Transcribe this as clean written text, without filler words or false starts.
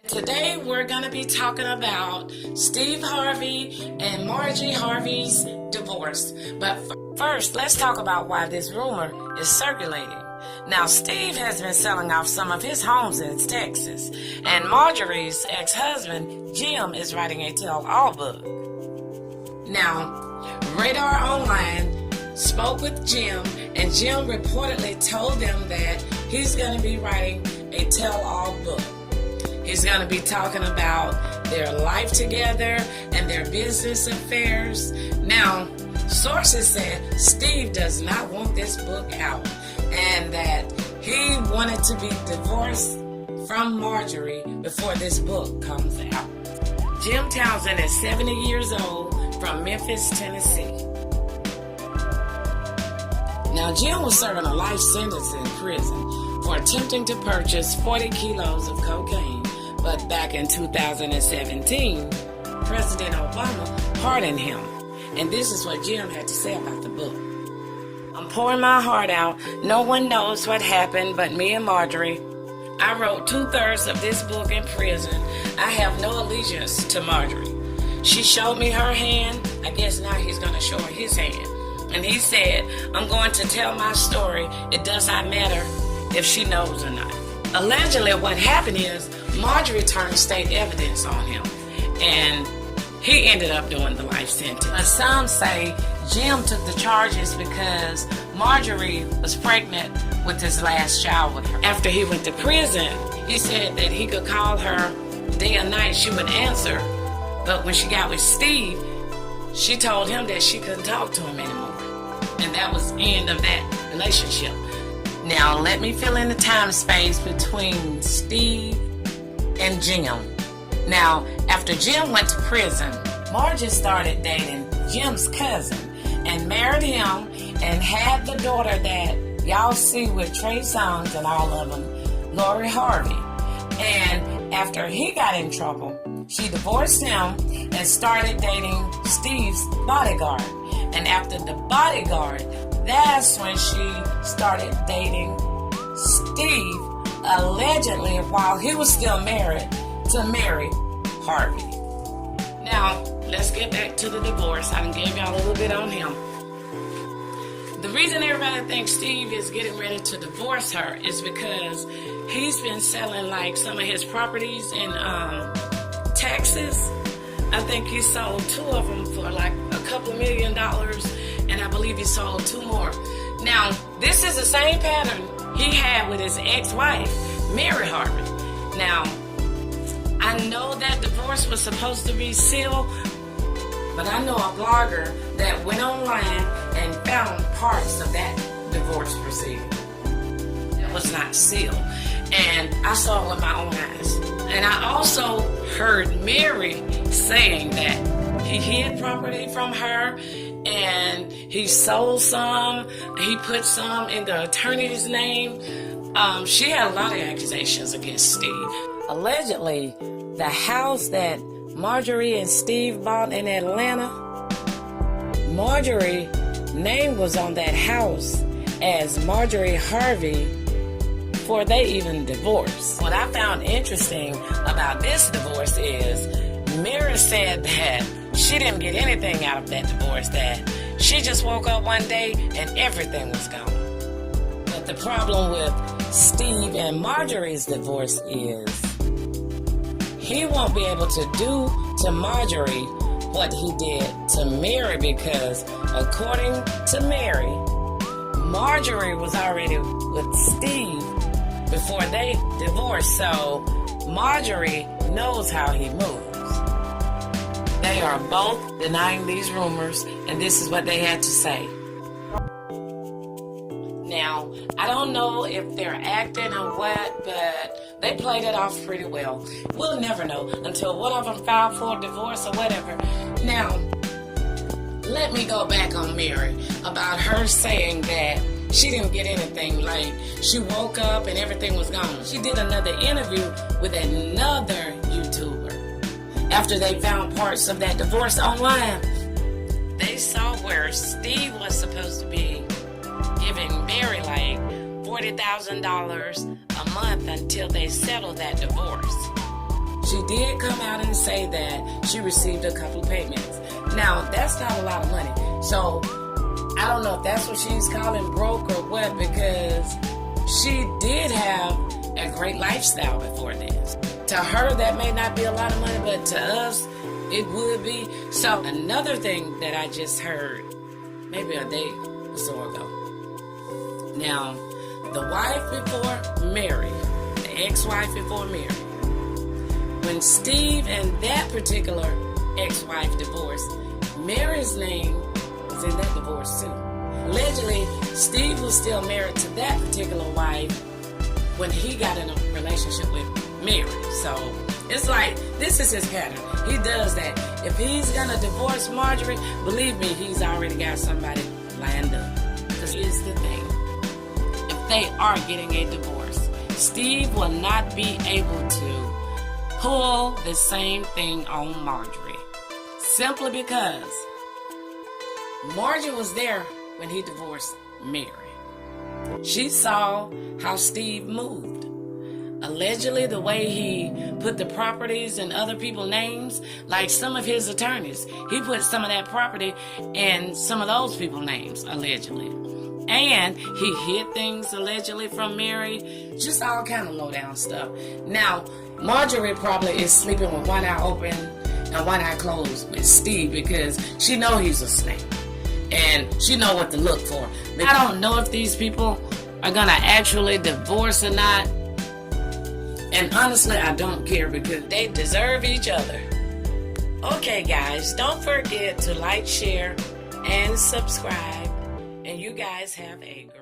Today we're going to be talking about Steve Harvey and Marjorie Harvey's divorce. But first, let's talk about why this rumor is circulating. Now, Steve has been selling off some of his homes in Texas, and Marjorie's ex-husband, Jim, is writing a tell-all book. Now, Radar Online spoke with Jim, and Jim reportedly told them that he's going to be writing a tell-all book. He's going to be talking about their life together and their business affairs. Now, sources said Steve does not want this book out and that he wanted to be divorced from Marjorie before this book comes out. Jim Townsend is 70 years old from Memphis, Tennessee. Now, Jim was serving a life sentence in prison for attempting to purchase 40 kilos of cocaine. But back in 2017, President Obama pardoned him. And this is what Jim had to say about the book. I'm pouring my heart out. No one knows what happened but me and Marjorie. I wrote 2/3 of this book in prison. I have no allegiance to Marjorie. She showed me her hand. I guess now he's going to show her his hand. And he said, I'm going to tell my story. It does not matter if she knows or not. Allegedly, what happened is Marjorie turned state evidence on him, and he ended up doing the life sentence. But some say Jim took the charges because Marjorie was pregnant with his last child with her. After he went to prison, he said that he could call her day or night, she would answer. But when she got with Steve, she told him that she couldn't talk to him anymore. And that was the end of that relationship. Now, let me fill in the time space between Steve and Jim. Now, after Jim went to prison, Marjorie started dating Jim's cousin and married him and had the daughter that y'all see with Trey Songz and all of them, Lori Harvey. And after he got in trouble, she divorced him and started dating Steve's bodyguard. And after the bodyguard, that's when she started dating Steve, allegedly while he was still married to Mary Harvey. Now, let's get back to the divorce. I gave y'all a little bit on him. The reason everybody thinks Steve is getting ready to divorce her is because he's been selling like some of his properties in Texas. I think he sold 2 of them for like a couple $1 million, and I believe he sold 2 more. Now, this is the same pattern he had with his ex-wife, Mary Harvey. Now, I know that divorce was supposed to be sealed, but I know a blogger that went online and found parts of that divorce proceeding that was not sealed. And I saw it with my own eyes. And I also heard Mary saying that he hid property from her and he sold some. He put some in the attorney's name. She had a lot of accusations against Steve. Allegedly, the house that Marjorie and Steve bought in Atlanta, Marjorie's name was on that house as Marjorie Harvey before they even divorced. What I found interesting about this divorce is Mary said that she didn't get anything out of that divorce, that she just woke up one day and everything was gone. But the problem with Steve and Marjorie's divorce is he won't be able to do to Marjorie what he did to Mary because, according to Mary, Marjorie was already with Steve before they divorced, so Marjorie knows how he moves. They are both denying these rumors, and this is what they had to say. Now, I don't know if they're acting or what, but they played it off pretty well. We'll never know until one of them filed for a divorce or whatever. Now, let me go back on Mary about her saying that she didn't get anything, like she woke up and everything was gone. She did another interview with another YouTuber. After they found parts of that divorce online, they saw where Steve was supposed to be giving Mary like $40,000 a month until they settled that divorce. did come out and say that she received a couple payments. Now, that's not a lot of money. So, I don't know if that's what she's calling broke or what, because she did have a great lifestyle before this. To her, that may not be a lot of money, but to us, it would be. So, another thing that I just heard, maybe a day or so ago. Now, the wife before Mary, the ex-wife before Mary, when Steve and that particular ex-wife divorced, Mary's name was in that divorce too. Allegedly, Steve was still married to that particular wife when he got in a relationship with Mary. So it's like, this is his pattern. He does that. If he's gonna divorce Marjorie, believe me, he's already got somebody lined up. Because here's the thing. If they are getting a divorce, Steve will not be able to pull the same thing on Marjorie. Simply because Marjorie was there when he divorced Mary. She saw how Steve moved. Allegedly, the way he put the properties in other people's names, like some of his attorneys, he put some of that property in some of those people's names, allegedly. And he hid things allegedly from Mary, just all kind of low down stuff. Now, Marjorie probably is sleeping with one eye open and one eye closed with Steve because she know he's a snake. And she know what to look for. I don't know if these people are gonna actually divorce or not. And honestly, I don't care because they deserve each other. Okay, guys, don't forget to like, share, and subscribe. And you guys have a great